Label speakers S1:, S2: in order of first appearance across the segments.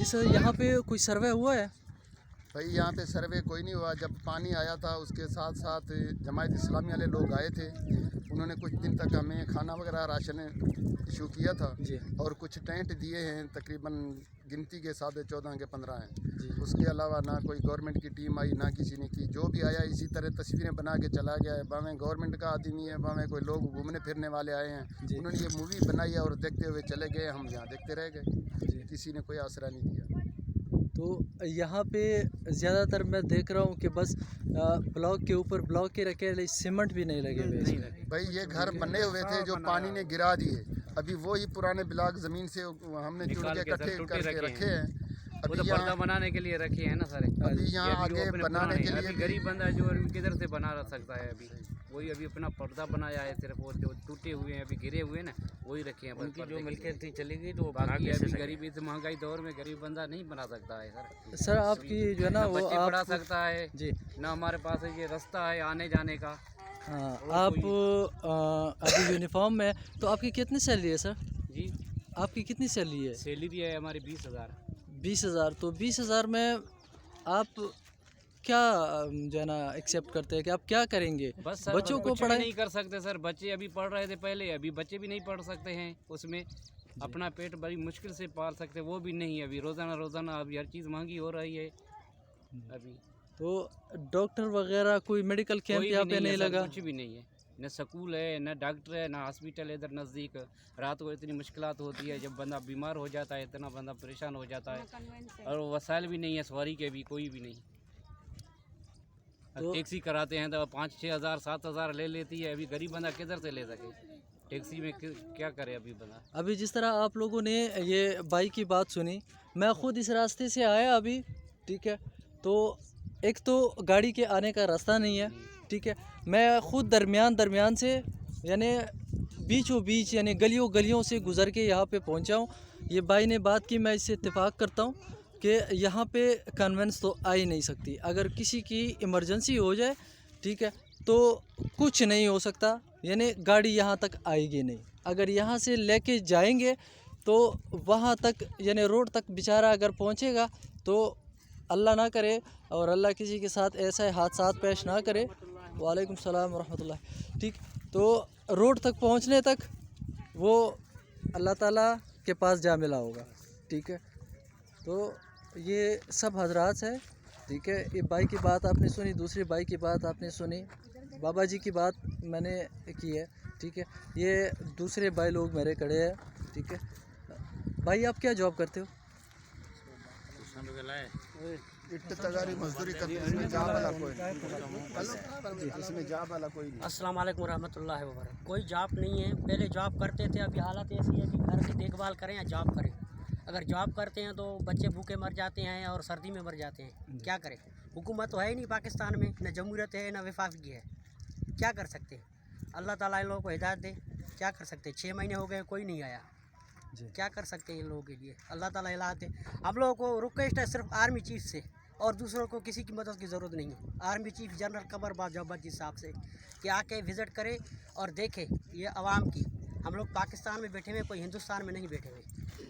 S1: جی سر، یہاں پہ کوئی سروے ہوا ہے؟
S2: بھائی یہاں پہ سروے کوئی نہیں ہوا. جب پانی آیا تھا اس کے ساتھ ساتھ جماعت اسلامی والے لوگ آئے تھے. انہوں نے کچھ دن تک ہمیں کھانا وغیرہ راشن ایشو کیا تھا
S1: جی
S2: اور کچھ ٹینٹ دیے ہیں. تقریباً گنتی کے 14 کے 15 ہیں.
S1: جی
S2: اس کے علاوہ نہ کوئی گورنمنٹ کی ٹیم آئی نہ کسی نے کی. جو بھی آیا اسی طرح تصویریں بنا کے چلا گیا ہے. باویں گورنمنٹ کا آدمی ہے, باویں کوئی لوگ گھومنے پھرنے والے آئے ہیں.
S1: جی
S2: انہوں نے یہ مووی بنائی ہے اور دیکھتے ہوئے چلے گئے. ہم یہاں دیکھتے رہ گئے.
S1: جی.
S2: کسی نے کوئی آسرا نہیں دیا.
S1: تو یہاں پہ زیادہ تر میں دیکھ رہا ہوں کہ بس بلاک کے اوپر بلاک کے رکھے, سیمنٹ بھی نہیں لگے ہوئے اس میں.
S2: بھائی یہ گھر بنے ہوئے تھے جو پانی نے گرا دیے. ابھی وہی پرانے بلاک زمین سے ہم نے چن کے اکٹھے کر کے رکھے ہیں.
S3: وہ تو پردہ بنانے کے لیے رکھے ہیں نا سارے.
S2: ابھی یہاں آگے بنانے کے لیے
S3: غریب بندہ جو کدھر سے بنا سکتا ہے. وہی ابھی اپنا پردہ بنایا ہے صرف. وہ جو ٹوٹے ہوئے ہیں ابھی گرے ہوئے ہیں نا وہی رکھے ہیں. ان کی جو ملکیت تھی چلی گئی تو باقی ابھی غریبی سے مہنگائی دور میں غریب بندہ نہیں بنا سکتا ہے سر.
S1: سر آپ کی جو ہے نا وہ
S3: بچے پڑھا سکتا ہے
S1: جی
S3: نہ ہمارے پاس یہ رستہ ہے آنے جانے کا.
S1: ہاں, آپ ابھی یونیفارم میں تو آپ کی کتنی سیلری ہے سر؟
S3: جی
S1: آپ کی کتنی سیلری ہے؟
S3: سیلری ہے ہماری 20,000.
S1: 20,000. تو 20,000 میں آپ کیا جو ہے نا ایکسیپٹ کرتے ہیں کہ آپ کیا کریں گے؟
S3: بس سر
S1: بچوں کو
S3: کچھ بھی
S1: پڑھائیں.
S3: نہیں کر سکتے سر. بچے ابھی پڑھ رہے تھے پہلے, ابھی بچے بھی نہیں پڑھ سکتے ہیں. اس میں اپنا پیٹ بڑی مشکل سے پال سکتے, وہ بھی نہیں. ابھی روزانہ ابھی ہر چیز مہنگی ہو رہی ہے. ابھی
S1: تو ڈاکٹر وغیرہ کوئی میڈیکل کیمپ یہاں پہ نہیں لگا؟
S3: کچھ بھی نہیں ہے. نہ سکول ہے نہ ڈاکٹر ہے نہ ہاسپیٹل ہے ادھر نزدیک. رات کو اتنی مشکلات ہوتی ہے, جب بندہ بیمار ہو جاتا ہے اتنا بندہ پریشان ہو جاتا ہے. اور وسائل بھی نہیں ہے سواری کے بھی کوئی بھی نہیں. ٹیکسی کراتے ہیں تو 5-6 ہزار 7 ہزار لے لیتی ہے. ابھی غریب بندہ کدھر سے لے سکے ٹیکسی میں؟ کیا کرے ابھی بندہ.
S1: ابھی جس طرح آپ لوگوں نے یہ بائی کی بات سنی, میں خود اس راستے سے آیا ابھی, ٹھیک ہے. تو ایک تو گاڑی کے آنے کا راستہ نہیں ہے, ٹھیک ہے. میں خود درمیان سے یعنی بیچوں بیچ یعنی گلیوں سے گزر کے یہاں پہ پہنچا ہوں. یہ بھائی نے بات کی, میں اس سے اتفاق کرتا ہوں کہ یہاں پہ کنوینس تو آ ہی نہیں سکتی. اگر کسی کی ایمرجنسی ہو جائے, ٹھیک ہے, تو کچھ نہیں ہو سکتا. یعنی گاڑی یہاں تک آئے گی نہیں. اگر یہاں سے لے کے جائیں گے تو وہاں تک یعنی روڈ تک بیچارہ اگر پہنچے گا تو اللہ نہ کرے اور اللہ کسی کے ساتھ ایسے حادثات پیش نہ کرے. وعلیکم السلام ورحمۃ اللہ. ٹھیک, تو روڈ تک پہنچنے تک وہ اللہ تعالیٰ کے پاس جا ملا ہوگا, ٹھیک ہے. تو یہ سب حضرات ہے, ٹھیک ہے. یہ بھائی کی بات آپ نے سنی, دوسری بھائی کی بات آپ نے سنی, بابا جی کی بات میں نے کی ہے, ٹھیک ہے. یہ دوسرے بھائی لوگ میرے کھڑے ہیں, ٹھیک ہے. بھائی آپ کیا جاب کرتے ہو؟
S2: مزدوری کرتے ہیں. اس میں جاب والا کوئی نہیں.
S4: السلام علیکم ورحمۃ اللہ وبرکاتہ. کوئی جاب نہیں ہے. پہلے جاب کرتے تھے, ابھی حالت ایسی ہے کہ گھر کی دیکھ بھال کریں یا جاب کریں. اگر جاب کرتے ہیں تو بچے بھوکے مر جاتے ہیں اور سردی میں مر جاتے ہیں. کیا کریں؟ حکومت تو ہے ہی نہیں پاکستان میں, نہ جمہوریت ہے نہ وفاقی ہے. کیا کر سکتے ہیں؟ اللہ تعالیٰ ان لوگوں کو ہدایت دے. کیا کر سکتے ہیں؟ 6 مہینے ہو گئے کوئی نہیں آیا. کیا کر سکتے ہیں ان لوگوں کے لیے؟ اللہ تعالیٰ ہدایت دے. ہم لوگوں کو ریکویسٹ ہے صرف آرمی چیف سے, اور دوسروں کو کسی کی مدد کی ضرورت نہیں ہے. آرمی چیف جنرل قمر جوہر جی صاحب سے کہ آ کے وزٹ کرے اور دیکھے یہ عوام کی. ہم لوگ پاکستان میں بیٹھے ہوئے, کوئی ہندوستان میں نہیں بیٹھے ہوئے.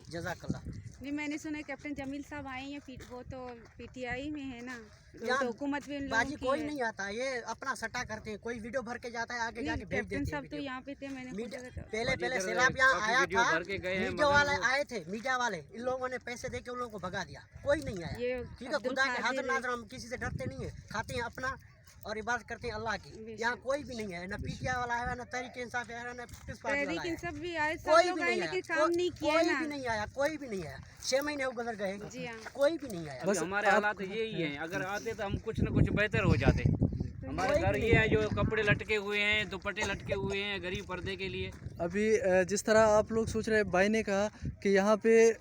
S4: جزاک اللہ.
S5: نہیں, میں نے سنا کیپٹن جمیل صاحب آئے ہیں, وہ تو پی ٹی آئی میں ہے نا,
S4: یہاں
S5: تو حکومت بھی ان لوگوں
S4: باجی
S5: کی
S4: کوئی
S5: ہے.
S4: نہیں آتا, یہ اپنا سٹا کرتے ہیں. کوئی ویڈیو بھر کے جاتا ہے آگے جا کے بھیج
S5: کیپٹن
S4: دیتے
S5: صاحب تو
S4: ہیں.
S5: یہاں پہ تھے, میں نے خود
S4: پہلے سیلاب یہاں آیا تھا, میڈیا والے آئے تھے, میڈیا والے ان لوگوں نے پیسے دے کے ان لوگوں کو بھگا دیا. کوئی نہیں آیا. ٹھیک ہے, خدا کے حاضر ناظر, ہم کسی سے ڈرتے نہیں ہیں. کھاتے ہیں اپنا اور عبادت کرتے ہیں اللہ کی. یہاں کوئی بھی نہیں ہے, نہ پی ٹی آئی والا ہے, نہ تحریک انصاف ہے, نہ پیپلز پارٹی والا ہے.
S5: سب بھی آئے,
S4: کوئی
S5: سب
S4: بھی
S5: لوگ آئے
S4: نہیں
S5: لیکن
S4: آیا.
S5: کام نہیں کیا
S4: کوئی
S5: نا.
S4: بھی نہیں آیا. کوئی بھی نہیں آیا. 6 مہینے گزر گئے.
S5: جی ہاں,
S4: کوئی بھی نہیں آیا.
S1: بس
S3: ہمارے حالات یہی ہیں. اگر آتے تو ہم کچھ نہ کچھ بہتر ہو جاتے. ہمارے گھر یہ ہے جو کپڑے لٹکے ہوئے ہیں, دوپٹے لٹکے ہوئے ہیں غریب پردے کے لیے.
S1: ابھی جس طرح آپ لوگ سوچ رہے, بھائی نے کہا کہ یہاں پہ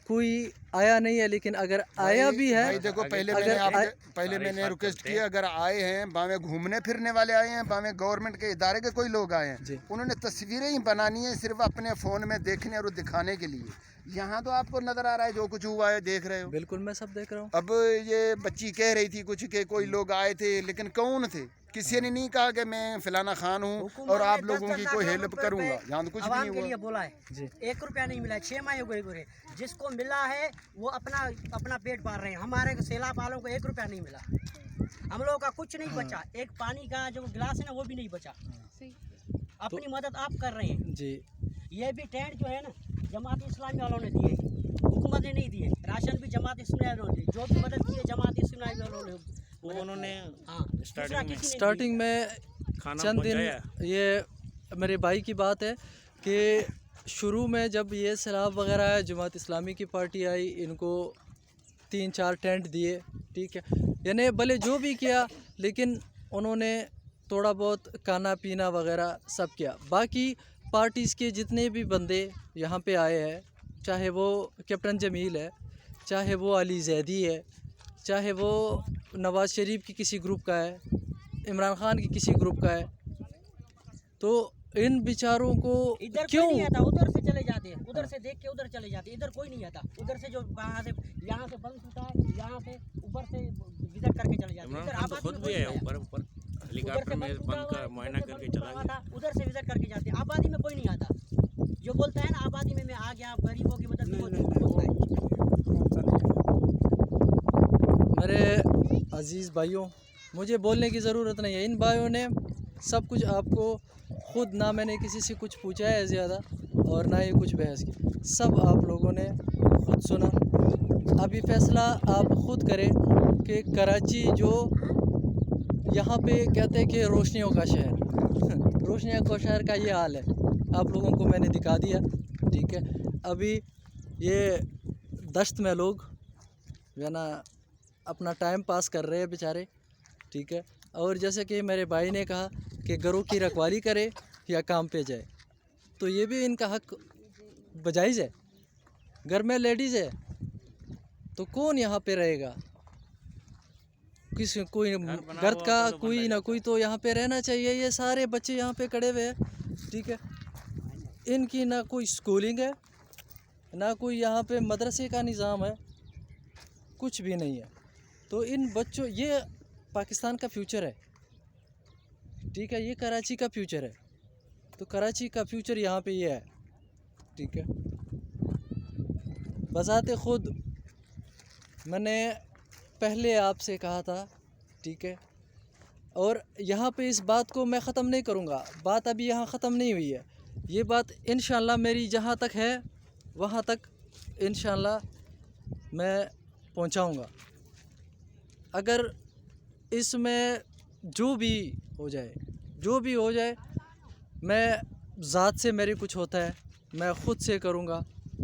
S1: کوئی آیا نہیں ہے, لیکن اگر آیا بھی ہے,
S2: بھائی دیکھو, پہلے میں نے ریکویسٹ کیا, اگر آئے ہیں باویں گھومنے پھرنے والے آئے ہیں, باویں گورنمنٹ کے ادارے کے کوئی لوگ آئے ہیں, انہوں نے تصویریں ہی بنانی ہیں صرف اپنے فون میں دیکھنے اور دکھانے کے لیے. یہاں تو آپ کو نظر آ رہا ہے جو کچھ ہوا ہے, دیکھ رہے ہو.
S1: بالکل میں سب دیکھ رہا ہوں.
S2: اب یہ بچی کہہ رہی تھی کچھ کہ کوئی لوگ آئے تھے, لیکن کون تھے, किसी ने नहीं कहा कि मैं फलाना खान हूँ
S4: हुकूमत
S2: और
S4: ने
S2: आप
S4: 10
S2: लोगों की कोई
S4: लाख
S2: हेल्प
S4: रुपए
S2: करूँगा, यहाँ तो कुछ भी
S4: आवाम
S2: नहीं
S4: के
S2: हुआ।
S4: लिए बोला है
S1: जी
S4: 1 रुपया नहीं मिला, 6 माह हो गए पूरे। जिसको मिला है वो अपना पेट पाल रहे हैं। हमारे सैलाब वालों को 1 रुपया नहीं मिला, हम लोगों का कुछ नहीं बचा। एक पानी का जो गिलास है ना वो भी नहीं बचा।
S5: सही।
S4: अपनी मदद आप कर रहे हैं।
S1: जी
S4: ये भी टेंट जो है ना जमात इस्लामी वालों ने दिए, हुकूमत ने नहीं दिए। राशन भी जमात इस्लामी वालों ने, जो भी मदद की है जमात इस्लामी वालों ने।
S6: वो उन्होंने
S4: हाँ, दूसरा किसी ने नहीं
S1: स्टार्टिंग में
S6: खाना
S1: चंद दिन
S6: पहुंचाया।
S1: ये मेरे भाई की बात है कि शुरू में जब ये सैलाब वगैरह आया, जमात इस्लामी की पार्टी आई, इनको 3-4 टेंट दिए, ठीक है। यानी भले जो भी किया, लेकिन उन्होंने थोड़ा बहुत खाना पीना वगैरह सब किया। बाकी पार्टीज़ के जितने भी बंदे यहाँ पे आए हैं, चाहे वो कैप्टन जमील है, चाहे वो अली जैदी है, चाहे वो नवाज़ शरीफ की किसी ग्रुप का है, इमरान खान की किसी ग्रुप का है, तो इन बेचारों को
S4: इधर
S1: क्यों
S4: कोई नहीं आता, उधर से चले जाते हैं, उधर से देख के उधर चले जाते हैं। इधर कोई नहीं आता, उधर से जो यहाँ से बंद होता है, यहाँ से ऊपर से विजिट करके चले जाते हैं।
S6: इमरान
S4: इधर
S6: खान तो
S4: आबादी
S6: खुद
S4: में
S6: भी
S4: कोई
S6: है
S4: नहीं आया।
S6: ऊपर
S4: उधर
S6: हेलीकॉप्टर
S4: से
S6: में
S4: बंद
S6: बंद कर मुआयना करके चला गया।
S4: उधर से विजिट करके जाते हैं। आबादी में कोई नहीं आता। जो बोलता है ना आबादी में मैं आ गया, गरीबों की मदद, वो झूठ बोलता है।
S1: मेरे अजीज़ भाइयों, मुझे बोलने की ज़रूरत नहीं है। इन भाइयों ने सब कुछ आपको खुद, ना मैंने किसी से कुछ पूछा है ज़्यादा और ना ही कुछ बहस की, सब आप लोगों ने खुद सुना। अभी फ़ैसला आप खुद करें कि कराची जो यहाँ पे कहते हैं कि रोशनियों का शहर रोशनियों का शहर का ये हाल है, आप लोगों को मैंने दिखा दिया, ठीक है। अभी ये दश्त में लोग जो है ना अपना टाइम पास कर रहे हैं बेचारे, ठीक है। और जैसे कि मेरे भाई ने कहा कि घरों की रखवाली करे या काम पे जाए, तो ये भी इनका हक बजाइज है। घर में लेडीज़ है तो कौन यहाँ पे रहेगा? किसी कोई घर का कोई ना कोई तो यहाँ पे रहना चाहिए। ये सारे बच्चे यहाँ पे खड़े हुए हैं, ठीक है। इनकी ना कोई स्कूलिंग है, ना कोई यहाँ पे मदरसे का निज़ाम है, कुछ भी नहीं है। तो इन बच्चों, ये पाकिस्तान का फ्यूचर है, ठीक है, ये कराची का फ्यूचर है। तो कराची का फ्यूचर यहाँ पे ये है, ठीक है। बज़ाते ख़ुद मैंने पहले आपसे कहा था, ठीक है, और यहाँ पे इस बात को मैं ख़त्म नहीं करूँगा। बात अभी यहाँ ख़त्म नहीं हुई है। ये बात इंशाअल्लाह मेरी जहाँ तक है वहाँ तक इंशाअल्लाह मैं पहुँचाऊँगा। अगर इसमें जो भी हो जाए, मैं ज़ात से मेरे कुछ होता है मैं ख़ुद से करूँगा,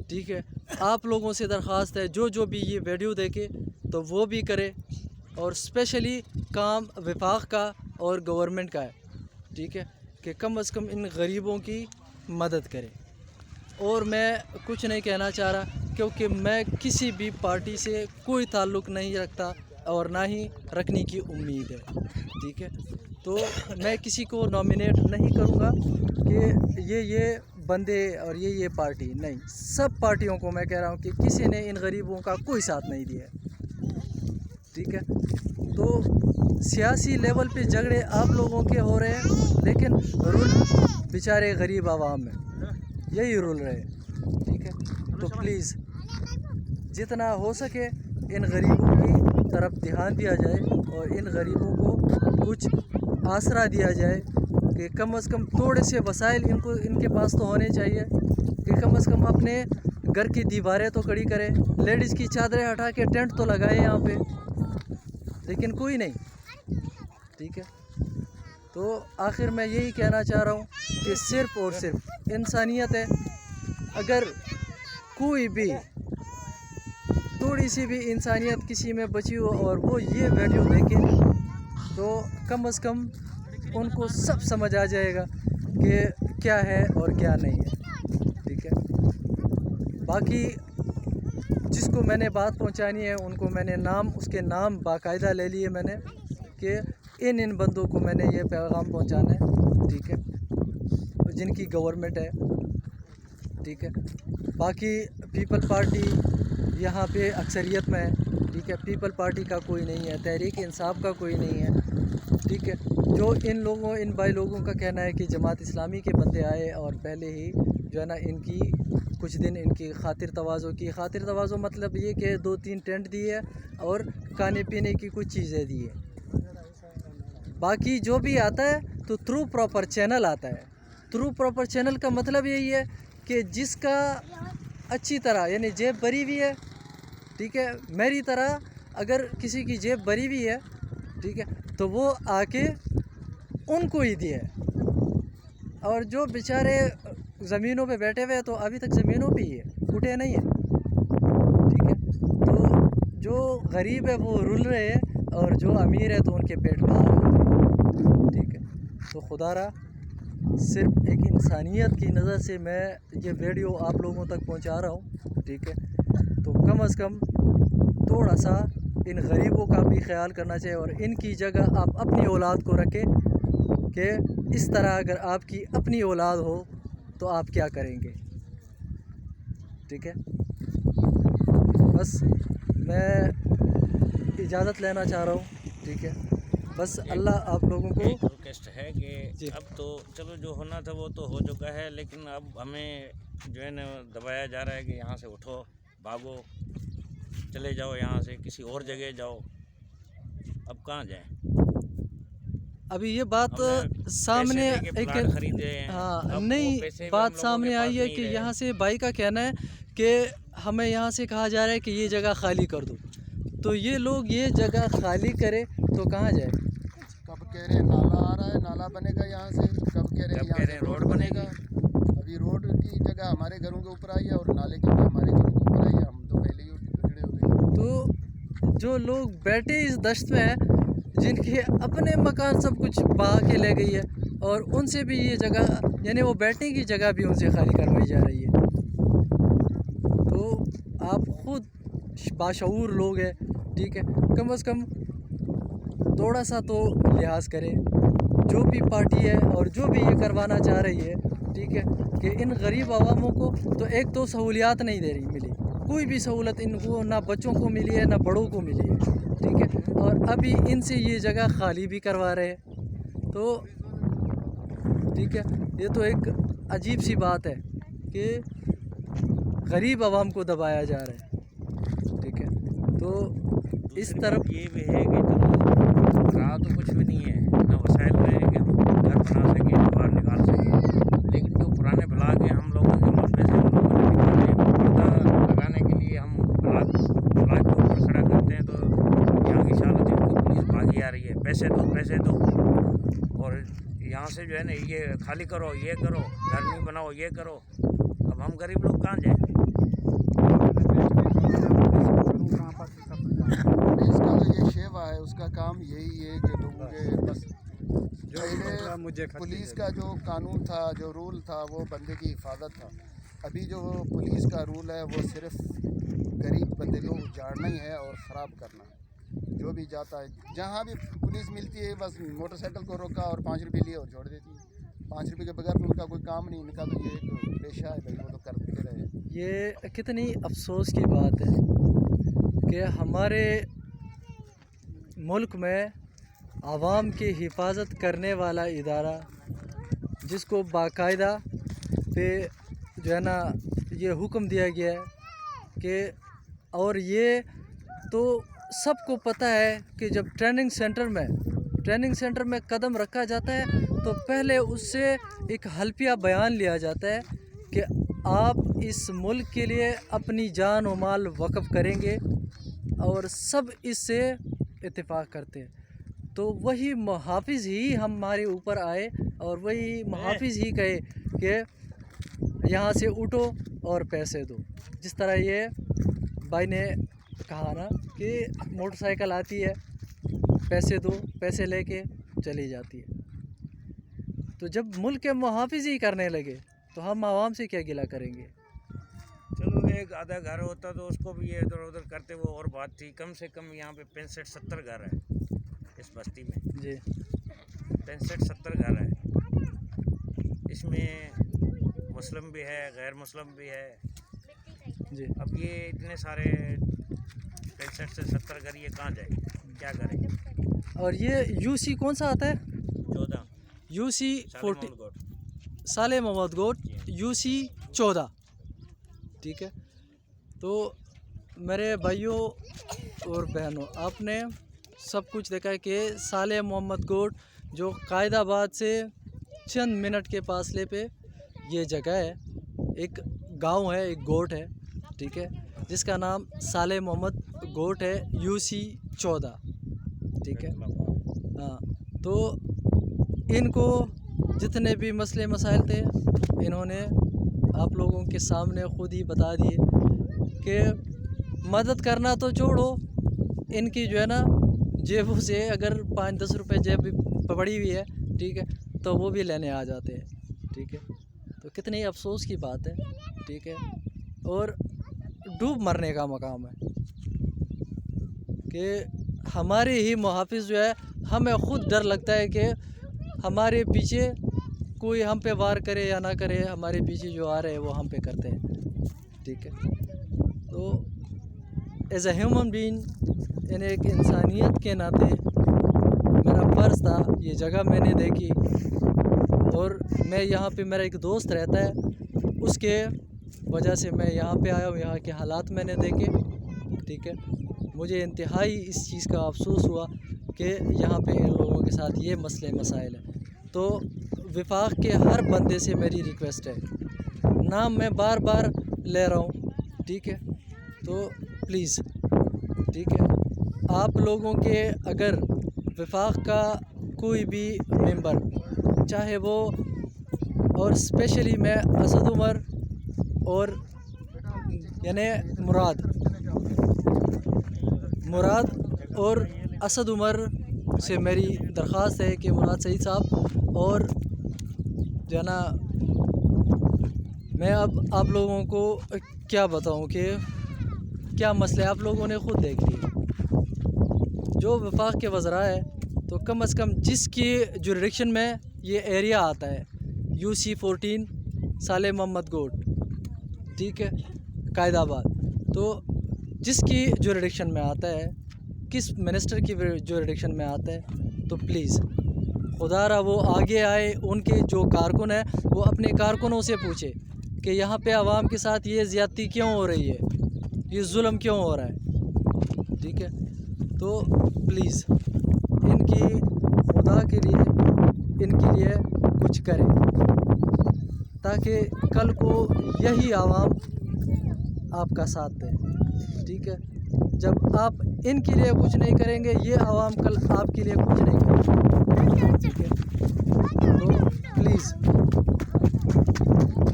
S1: ठीक है। आप लोगों से दरख्वास्त है जो भी ये वीडियो देखे तो वो भी करे, और स्पेशली काम विफाक का और गवर्नमेंट का है, ठीक है, कि कम से कम इन गरीबों की मदद करे। और मैं कुछ नहीं कहना चाह रहा, क्योंकि मैं किसी भी पार्टी से कोई ताल्लुक़ नहीं रखता और ना ही रखने की उम्मीद है, ठीक है। तो मैं किसी को नॉमिनेट नहीं करूँगा कि ये बंदे और ये पार्टी नहीं। सब पार्टियों को मैं कह रहा हूँ कि किसी ने इन गरीबों का कोई साथ नहीं दिया है, ठीक है। तो सियासी लेवल पे झगड़े आप लोगों के हो रहे हैं, लेकिन रूल बेचारे गरीब आवाम में यही रूल रहे, ठीक है। तो प्लीज़ जितना हो सके इन गरीबों की तरफ ध्यान दिया जाए और इन गरीबों को कुछ आसरा दिया जाए कि कम से कम थोड़े से वसाइल इनके पास तो होने चाहिए कि कम से कम अपने घर की दीवारें तो खड़ी करें, लेडीज़ की चादरें हटा के टेंट तो लगाए यहाँ पे, लेकिन कोई नहीं, ठीक है। तो आखिर मैं यही कहना चाह रहा हूँ कि सिर्फ़ और सिर्फ इंसानियत है। अगर कोई भी थोड़ी सी भी इंसानियत किसी में बची हो और वो ये वीडियो देखें, तो कम से कम उनको सब समझ आ जाएगा कि क्या है और क्या नहीं है, ठीक है। बाकी जिसको मैंने बात पहुंचानी है उनको मैंने उसके नाम बाकायदा ले लिए मैंने कि इन बंदों को मैंने ये पैगाम पहुंचाना है, ठीक है, जिनकी गवर्नमेंट है, ठीक है। बाकी पीपल पार्टी यहाँ पे अक्सरियत में है, ठीक है। पीपल पार्टी का कोई नहीं है, तहरीक इंसाफ का कोई नहीं है, ठीक है। जो इन भाई लोगों का कहना है कि जमात इस्लामी के बंदे आए और पहले ही जो है ना इनकी कुछ दिन इनकी खातिर तवाज़ो की। खातिर तवाज़ो मतलब ये कि 2-3 टेंट दिए और खाने पीने की कुछ चीज़ें दी है। बाकी जो भी आता है तो थ्रू प्रॉपर चैनल आता है। थ्रू प्रॉपर चैनल का मतलब यही है कि जिसका अच्छी तरह यानी जेब भरी हुई है, ठीक है, मेरी तरह अगर किसी की जेब भरी हुई है, ठीक है, तो वो आके उनको ही दिए। और जो बेचारे ज़मीनों पे बैठे हुए हैं तो अभी तक ज़मीनों पे ही है, उठे नहीं है, ठीक है। तो जो गरीब है वो रुल रहे हैं और जो अमीर है तो उनके पेट बाहर हो रहे हैं, ठीक है। तो खुदारा सिर्फ एक इंसानियत की नज़र से मैं ये वीडियो आप लोगों तक पहुंचा रहा हूँ, ठीक है। तो कम से कम थोड़ा सा इन गरीबों का भी ख्याल करना चाहिए और इनकी जगह आप अपनी औलाद को रखें कि इस तरह अगर आपकी अपनी औलाद हो तो आप क्या करेंगे, ठीक है। बस मैं इजाज़त लेना चाह रहा हूँ, ठीक है। बस अल्लाह आप लोगों को
S6: एक रिक्वेस्ट है कि अब तो चलो जो होना था वो तो हो चुका है, लेकिन अब हमें जो है ना दबाया जा रहा है कि यहाँ से उठो, भागो, चले जाओ, यहाँ से किसी और जगह जाओ। अब कहाँ जाएं?
S1: अभी ये बात सामने एक
S6: खरीदे हैं,
S1: हाँ नहीं बात सामने आई है कि यहाँ से भाई का कहना है कि हमें यहाँ से कहा जा रहा है कि ये जगह खाली कर दो। तो ये लोग ये जगह खाली करे तो कहाँ जाए?
S2: कब कह रहे हैं नाला आ रहा है, नाला बनेगा यहाँ से, कब कह रहे हैं यहाँ से रोड बनेगा। अभी रोड की जगह हमारे घरों के ऊपर आई है और नाले की जगह हमारे घरों के ऊपर आई है। हम तो पहले ही उजड़े हुए।
S1: तो जो लोग बैठे इस दश्त में हैं, जिनके अपने मकान सब कुछ बहा के ले गई है और उनसे भी ये जगह यानी वो बैठने की जगह भी उनसे खाली करवाई जा रही है। तो आप खुद बाशऊर लोग हैं, ठीक है, कम से कम थोड़ा सा तो लिहाज करें। जो भी पार्टी है और जो भी ये करवाना चाह रही है, ठीक है, कि इन गरीब आवामों को तो एक तो सहूलियात नहीं दे रही मिली, कोई भी सहूलत इनको ना बच्चों को मिली है ना बड़ों को मिली है, ठीक है। और अभी इनसे ये जगह खाली भी करवा रहे हैं। तो ठीक है, ये तो एक अजीब सी बात है कि गरीब आवाम को दबाया जा रहा है, ठीक है। तो इस तरफ
S6: ये भी है कि चलो रहा तो कुछ भी नहीं है, ना वसाइल रहे कि हम घर बना सकें, बाहर निकाल सकें, लेकिन जो पुराने ब्लाक हैं हम लोगों के मसले से हम लोगों ने निकाले, पर्दा लगाने के लिए हम ब्लाक के ऊपर खड़ा करते हैं तो यहाँ की शालत इनको पुलिस भागी आ रही है, पैसे दो और यहाँ से जो है ना ये खाली करो, ये करो, घर नहीं बनाओ, ये करो। अब हम गरीब लोग कहाँ जाएँ?
S2: पुलिस का तो ये शेवा है, उसका काम यही है कि लोगों के बस पहले पुलिस का जो कानून था, जो रूल था, वो बंदे की हिफाजत था। अभी जो पुलिस का रूल है वो सिर्फ गरीब बंदे को उजाड़ना ही है और ख़राब करना है। जो भी जाता है जहाँ भी पुलिस मिलती है बस मोटरसाइकिल को रोका और 5 रुपये लिए और छोड़ देती है। 5 रुपये के बगैर तो उनका कोई काम नहीं, उनका तो ये एक पेशा है भाई, वो तो करते रहे।
S1: ये कितनी अफसोस की बात है कि हमारे मुल्क में आवाम की हिफाजत करने वाला इदारा, जिसको बाकायदा पे जो है ना ये हुक्म दिया गया है कि, और ये तो सबको पता है कि जब ट्रेनिंग सेंटर में कदम रखा जाता है तो पहले उससे एक हल्फिया बयान लिया जाता है कि आप इस मुल्क के लिए अपनी जान और माल वक़्फ़ करेंगे और सब इससे इत्तेफाक करते हैं। तो वही मुहाफ़िज़ ही हमारे ऊपर आए और वही मुहाफ़िज़ ही कहे कि यहाँ से उठो और पैसे दो। जिस तरह ये भाई ने कहा ना कि मोटरसाइकिल आती है, पैसे दो, पैसे लेके चली जाती है। तो जब मुल्क के मुहाफ़िज़ ही करने लगे तो हम आवाम से क्या गिला करेंगे?
S6: चलो एक आधा घर होता तो उसको भी ये इधर उधर करते, वो और बात थी। कम से कम यहाँ पे 65-70 घर है इस बस्ती में
S1: जी,
S6: 65-70 घर है। इसमें मुस्लिम भी है, गैर मुस्लिम भी है
S1: जी।
S6: अब ये इतने सारे 65 से 70 घर ये कहाँ जाए? क्या करें।
S1: और ये यूसी कौन सा आता है?
S6: 14
S1: यूसी
S6: साले
S1: 40
S6: मोहम्मद गोट।
S1: साले मोहम्मद गोट यूसी 14, ठीक है। तो मेरे भाइयों और बहनों, आपने सब कुछ देखा है कि साले मोहम्मद गोट जो कायदाबाद से चंद मिनट के फासले पे ये जगह है, एक गांव है, एक गोट है, ठीक है, जिसका नाम साले मोहम्मद गोट है, यूसी 14, ठीक है। हाँ, तो इनको जितने भी मसले मसाइल थे इन्होंने आप लोगों के सामने खुद ही बता दिए कि मदद करना तो छोड़ो, इनकी जो है ना जेबों से अगर 5-10 रुपए जेब भी पड़ी हुई है, ठीक है, तो वो भी लेने आ जाते हैं, ठीक है। तो कितनी अफसोस की बात है, ठीक है। और डूब मरने का मकाम है कि हमारे ही मुहाफिज जो है, हमें खुद डर लगता है कि हमारे पीछे कोई हम पे वार करे या ना करे, हमारे पीछे जो आ रहे हैं वो हम पे करते हैं, ठीक है। तो एज ए ह्यूमन बीइंग, यानी एक इंसानियत के नाते मेरा फ़र्ज़ था, ये जगह मैंने देखी और मैं यहाँ पे, मेरा एक दोस्त रहता है, उसके वजह से मैं यहाँ पे आया हूँ, यहाँ के हालात मैंने देखे, ठीक है। मुझे इंतहाई इस चीज़ का अफसोस हुआ कि यहाँ पे इन लोगों के साथ ये मसले मसाइल हैं। तो वफाक के हर बंदे से मेरी रिक्वेस्ट है, नाम मैं बार बार ले रहा हूँ, ठीक है, तो प्लीज़, ठीक है, आप लोगों के अगर वफाक का कोई भी मेंबर, चाहे वो, और स्पेशली मैं असद उमर और यानी मुराद और असद उमर से मेरी दरख्वास्त है कि मुराद सईद साहब और जो है ना, मैं अब आप लोगों को क्या बताऊं कि क्या मसले आप लोगों ने ख़ुद देख लिए। जो वफाक के वज़रा है, तो कम से कम जिसकी जुरिडिक्शन में ये एरिया आता है, यूसी 14 साले मोहम्मद गोट, ठीक है, कायदाबाद, तो जिसकी जुरिडिक्शन में आता है, किस मिनिस्टर की जुरिडिक्शन में आता है, तो प्लीज़ खुदारा वो आगे आए, उनके जो कारकुन है वो अपने कारकुनों से पूछे कि यहाँ पे आवाम के साथ ये ज़्यादती क्यों हो रही है, ये जुल्म क्यों हो रहा है, ठीक है। तो प्लीज़ इनकी खुदा के लिए, इनके लिए कुछ करें, ताकि कल को यही आवाम आपका साथ दे, ठीक है। जब आप इनके लिए कुछ नहीं करेंगे, ये आवाम कल आपके लिए कुछ नहीं करेंगे, ठीक है। तो प्लीज़,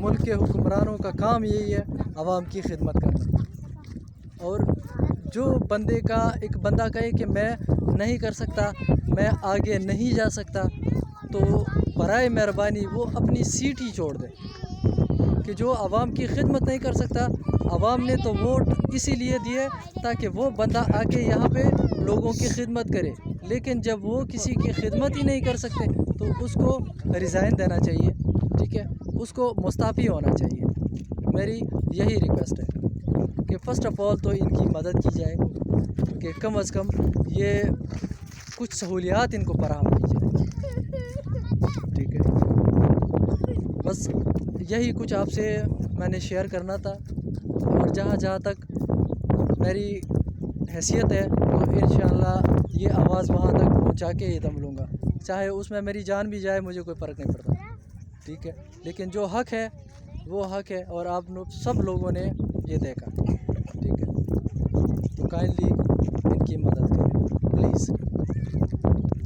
S1: मुल्क के हुक्मरानों का काम यही है, आवाम की खिदमत करना। और जो एक बंदा कहे कि मैं नहीं कर सकता, मैं आगे नहीं जा सकता, तो बराए मेहरबानी वो अपनी सीट ही छोड़ दे, कि जो आवाम की खिदमत नहीं कर सकता, आवाम ने तो वोट इसीलिए दिए ताकि वो बंदा आके यहाँ पे लोगों की खिदमत करे, लेकिन जब वो किसी की खिदमत ही नहीं कर सकते तो उसको रिज़ाइन देना चाहिए, ठीक है, उसको मुस्ताफ़ी होना चाहिए। मेरी यही रिक्वेस्ट है कि फ़र्स्ट ऑफ़ ऑल तो इनकी मदद की जाए, कि कम से कम ये कुछ सहूलियात इनको फराहम की जाए, ठीक है। बस यही कुछ आपसे मैंने शेयर करना था, और जहाँ तक मेरी हैसियत है तो इंशाअल्लाह ये आवाज़ वहाँ तक पहुँचा के ही दम लूँगा, चाहे उसमें मेरी जान भी जाए, मुझे कोई फ़र्क नहीं पड़ता, ठीक है। लेकिन जो हक़ है वो हक़ है, और आप सब लोगों ने ये देखा, ठीक है। तो काइंडली इनकी मदद करें प्लीज़।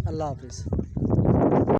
S1: अल्लाह हाफ़िज़।